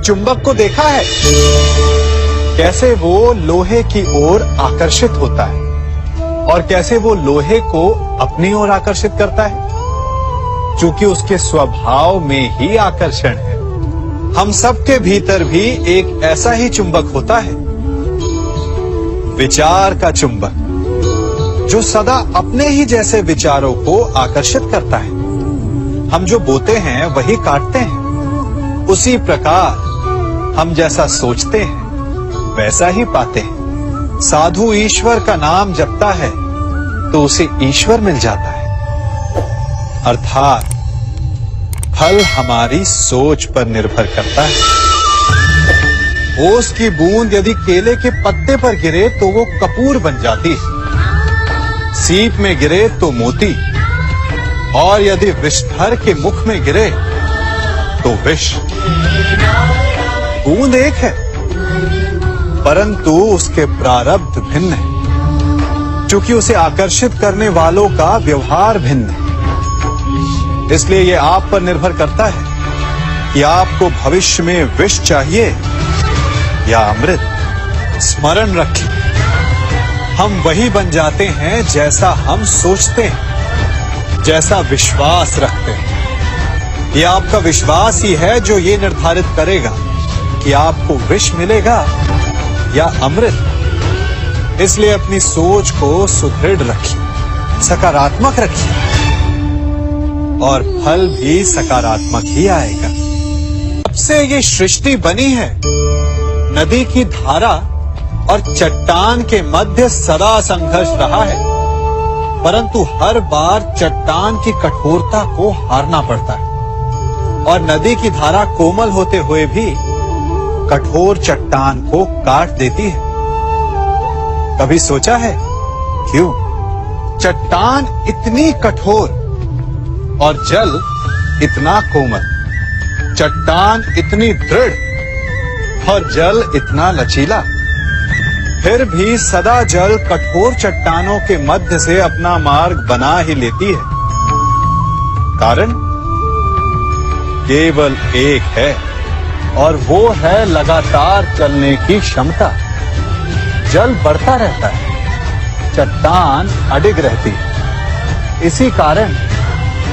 चुंबक को देखा है? कैसे वो लोहे की ओर आकर्षित होता है और कैसे वो लोहे को अपनी ओर आकर्षित करता है, क्योंकि उसके स्वभाव में ही आकर्षण है। हम सबके भीतर भी एक ऐसा ही चुंबक होता है, विचार का चुंबक, जो सदा अपने ही जैसे विचारों को आकर्षित करता है। हम जो बोते हैं वही काटते हैं। उसी प्रकार हम जैसा सोचते हैं वैसा ही पाते हैं। साधु ईश्वर का नाम जपता है तो उसे ईश्वर मिल जाता है। अर्थात फल हमारी सोच पर निर्भर करता है। ओस की बूंद यदि केले के पत्ते पर गिरे तो वो कपूर बन जाती है, सीप में गिरे तो मोती, और यदि विषधर के मुख में गिरे तो विष। बूंद एक है, परंतु उसके प्रारब्ध भिन्न है, क्योंकि उसे आकर्षित करने वालों का व्यवहार भिन्न है। इसलिए यह आप पर निर्भर करता है कि आपको भविष्य में विष चाहिए या अमृत। स्मरण रखें, हम वही बन जाते हैं जैसा हम सोचते हैं, जैसा विश्वास रखते हैं। यह आपका विश्वास ही है जो ये निर्धारित करेगा कि आपको विष मिलेगा या अमृत। इसलिए अपनी सोच को सुदृढ़ रखिए, सकारात्मक रखिए, और फल भी सकारात्मक ही आएगा। जब से ये सृष्टि बनी है, नदी की धारा और चट्टान के मध्य सदा संघर्ष रहा है, परंतु हर बार चट्टान की कठोरता को हारना पड़ता है, और नदी की धारा कोमल होते हुए भी कठोर चट्टान को काट देती है। कभी सोचा है क्यों? चट्टान इतनी कठोर और जल इतना कोमल, चट्टान इतनी दृढ़ और जल इतना लचीला, फिर भी सदा जल कठोर चट्टानों के मध्य से अपना मार्ग बना ही लेती है। कारण केवल एक है, और वो है लगातार चलने की क्षमता। जल बढ़ता रहता है, चट्टान अडिग रहती है। इसी कारण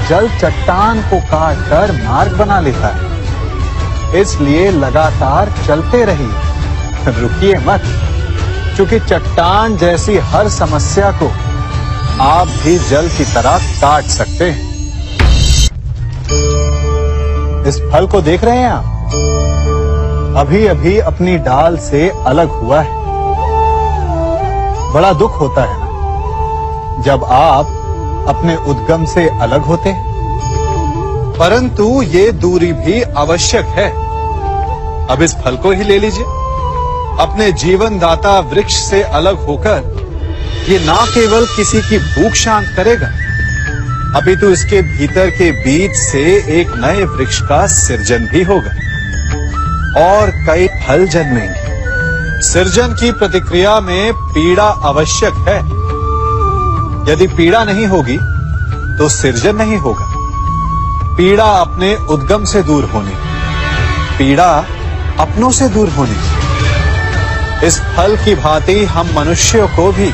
जल चट्टान को काटकर मार्ग बना लेता है। इसलिए लगातार चलते रहिए, रुकिए मत, क्योंकि चट्टान जैसी हर समस्या को आप भी जल की तरह काट सकते हैं। इस फल को देख रहे हैं आप? अभी अभी अपनी डाल से अलग हुआ है। बड़ा दुख होता है ना जब आप अपने उद्गम से अलग होते हैं, परंतु ये दूरी भी आवश्यक है। अब इस फल को ही ले लीजिए। अपने जीवनदाता वृक्ष से अलग होकर ये ना केवल किसी की भूख शांत करेगा, अपितु इसके भीतर के बीज से एक नए वृक्ष का सृजन भी होगा और कई फल जन्मेंगे। सृजन की प्रतिक्रिया में पीड़ा आवश्यक है। यदि पीड़ा नहीं होगी तो सृजन नहीं होगा। पीड़ा अपने उद्गम से दूर होने, पीड़ा अपनों से दूर होने। इस फल की भांति हम मनुष्यों को भी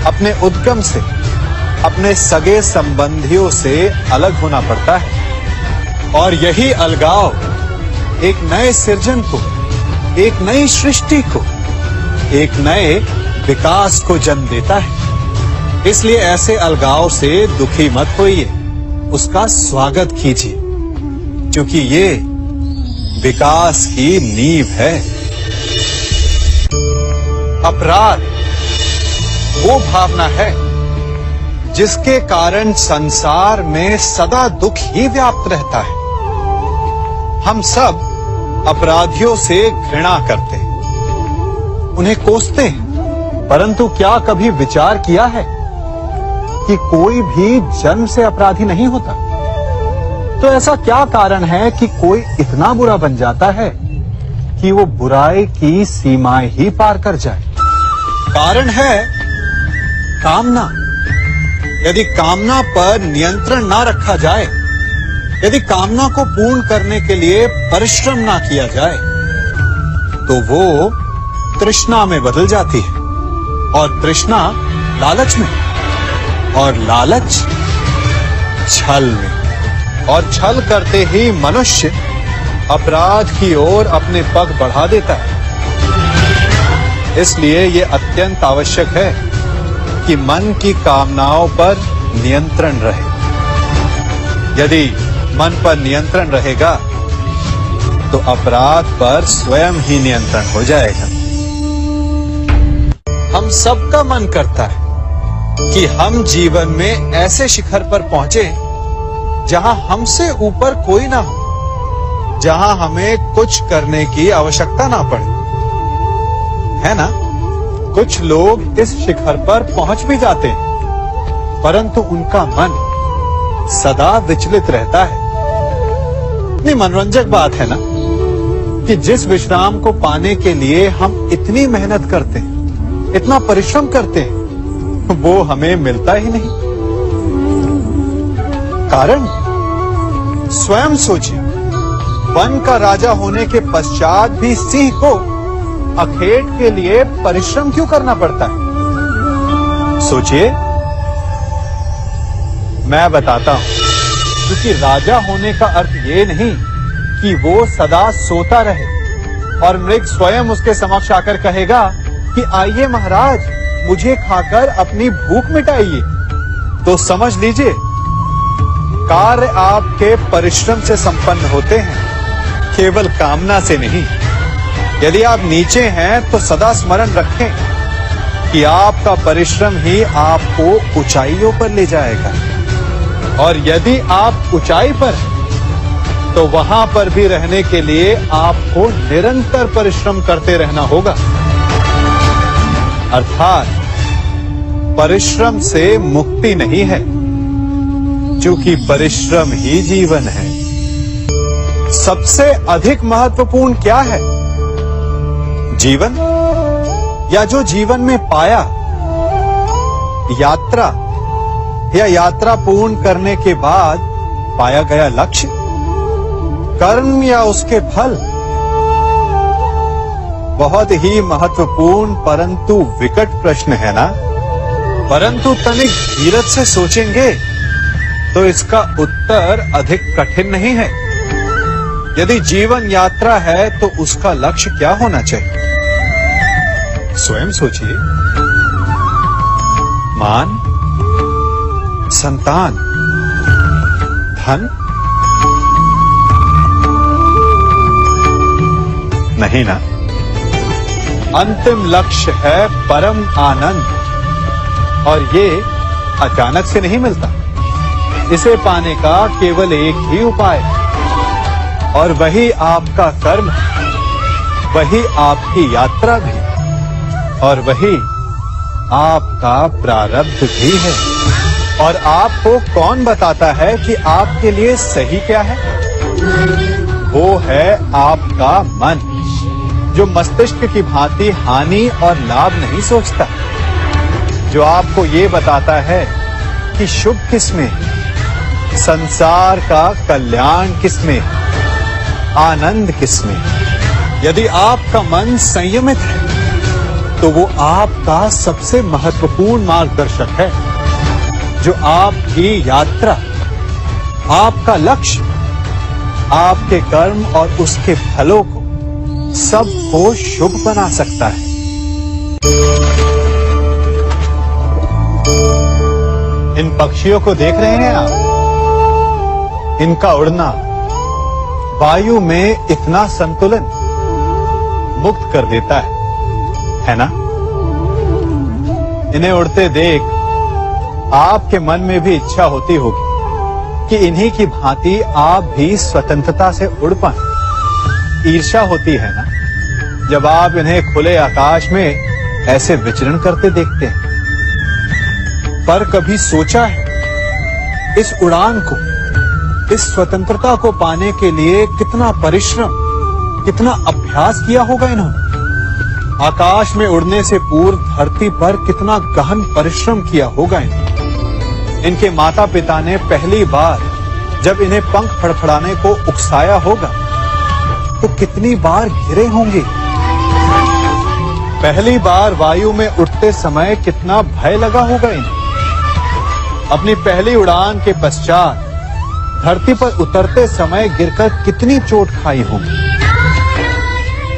अपने उद्गम से, अपने सगे संबंधियों से अलग होना पड़ता है, और यही अलगाव एक नए सृजन को, एक नई सृष्टि को, एक नए विकास को जन्म देता है। इसलिए ऐसे अलगाव से दुखी मत होइए, उसका स्वागत कीजिए, क्योंकि ये विकास की नींव है। अपराध वो भावना है जिसके कारण संसार में सदा दुख ही व्याप्त रहता है। हम सब अपराधियों से घृणा करते हैं, उन्हें कोसते हैं, परंतु क्या कभी विचार किया है कि कोई भी जन्म से अपराधी नहीं होता? तो ऐसा क्या कारण है कि कोई इतना बुरा बन जाता है कि वो बुराई की सीमाएं ही पार कर जाए? कारण है कामना। यदि कामना पर नियंत्रण ना रखा जाए यदि कामना को पूर्ण करने के लिए परिश्रम ना किया जाए तो वो तृष्णा में बदल जाती है, और तृष्णा लालच में, और लालच छल में, और छल करते ही मनुष्य अपराध की ओर अपने पग बढ़ा देता है। इसलिए ये अत्यंत आवश्यक है कि मन की कामनाओं पर नियंत्रण रहे। यदि मन पर नियंत्रण रहेगा तो अपराध पर स्वयं ही नियंत्रण हो जाएगा। हम सबका मन करता है कि हम जीवन में ऐसे शिखर पर पहुंचे जहां हमसे ऊपर कोई ना हो, जहां हमें कुछ करने की आवश्यकता ना पड़े, है ना? कुछ लोग इस शिखर पर पहुंच भी जाते हैं, परंतु उनका मन सदा विचलित रहता है। इतनी मनोरंजक बात है ना कि जिस विश्राम को पाने के लिए हम इतनी मेहनत करते हैं, इतना परिश्रम करते हैं, वो हमें मिलता ही नहीं। कारण स्वयं सोचिए, वन का राजा होने के पश्चात भी सिंह को अखेट के लिए परिश्रम क्यों करना पड़ता है? सोचिए। मैं बताता हूं, क्योंकि राजा होने का अर्थ ये नहीं कि वो सदा सोता रहे और मृग स्वयं उसके समक्ष आकर कहेगा कि आइए महाराज, मुझे खाकर अपनी भूख मिटाइए। तो समझ लीजिए, कार्य आपके परिश्रम से संपन्न होते हैं, केवल कामना से नहीं। यदि आप नीचे हैं तो सदा स्मरण रखें कि आपका परिश्रम ही आपको ऊंचाइयों पर ले जाएगा, और यदि आप ऊंचाई पर हैं तो वहां पर भी रहने के लिए आपको निरंतर परिश्रम करते रहना होगा। अर्थात परिश्रम से मुक्ति नहीं है, क्योंकि परिश्रम ही जीवन है। सबसे अधिक महत्वपूर्ण क्या है? जीवन, या जो जीवन में पाया, यात्रा, या यात्रा पूर्ण करने के बाद पाया गया लक्ष्य, कर्म या उसके फल? बहुत ही महत्वपूर्ण परंतु विकट प्रश्न है ना? परंतु तनिक धीरज से सोचेंगे तो इसका उत्तर अधिक कठिन नहीं है। यदि जीवन यात्रा है तो उसका लक्ष्य क्या होना चाहिए? स्वयं सोचिए। मान, संतान, धन? नहीं ना। अंतिम लक्ष्य है परम आनंद, और ये अचानक से नहीं मिलता। इसे पाने का केवल एक ही उपाय है, और वही आपका कर्म है, वही आपकी यात्रा भी, और वही आपका प्रारब्ध भी है। और आपको कौन बताता है कि आपके लिए सही क्या है? वो है आपका मन, जो मस्तिष्क की भांति हानि और लाभ नहीं सोचता, जो आपको ये बताता है कि शुभ किसमें है, संसार का कल्याण किसमें है, आनंद किसमें है। यदि आपका मन संयमित है तो वो आपका सबसे महत्वपूर्ण मार्गदर्शक है, जो आपकी यात्रा, आपका लक्ष्य, आपके कर्म और उसके फलों को सबको शुभ बना सकता है। इन पक्षियों को देख रहे हैं आप? इनका उड़ना वायु में इतना संतुलन मुक्त कर देता है ना? इन्हें उड़ते देख आपके मन में भी इच्छा होती होगी कि इन्हीं की भांति आप भी स्वतंत्रता से उड़ पाएं। ईर्ष्या होती है ना, जब आप इन्हें खुले आकाश में ऐसे विचरण करते देखते हैं। पर कभी सोचा है, इस उड़ान को, इस स्वतंत्रता को पाने के लिए कितना परिश्रम, कितना अभ्यास किया होगा इन्होंने? आकाश में उड़ने से पूर्व धरती पर कितना गहन परिश्रम किया होगा इन्होंने। इनके माता पिता ने पहली बार जब इन्हें पंख फड़फड़ाने को उकसाया होगा तो कितनी बार घिरे होंगे। पहली बार वायु में उड़ते समय कितना भय लगा होगा इन्हें। अपनी पहली उड़ान के पश्चात धरती पर उतरते समय गिरकर कितनी चोट खाई होगी।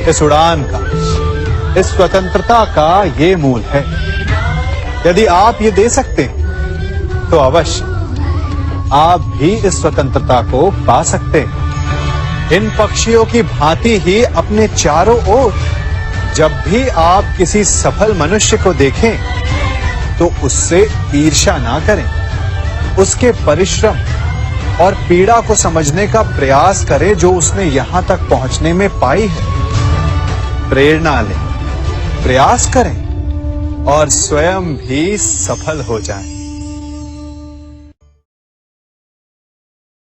इस उड़ान का, इस स्वतंत्रता का ये मूल है। यदि आप ये दे सकते हैं तो अवश्य आप भी इस स्वतंत्रता को पा सकते हैं। इन पक्षियों की भांति ही अपने चारों ओर जब भी आप किसी सफल मनुष्य को देखें तो उससे ईर्ष्या ना करें। उसके परिश्रम और पीड़ा को समझने का प्रयास करें जो उसने यहां तक पहुंचने में पाई है। प्रेरणा लें, प्रयास करें और स्वयं भी सफल हो जाएं।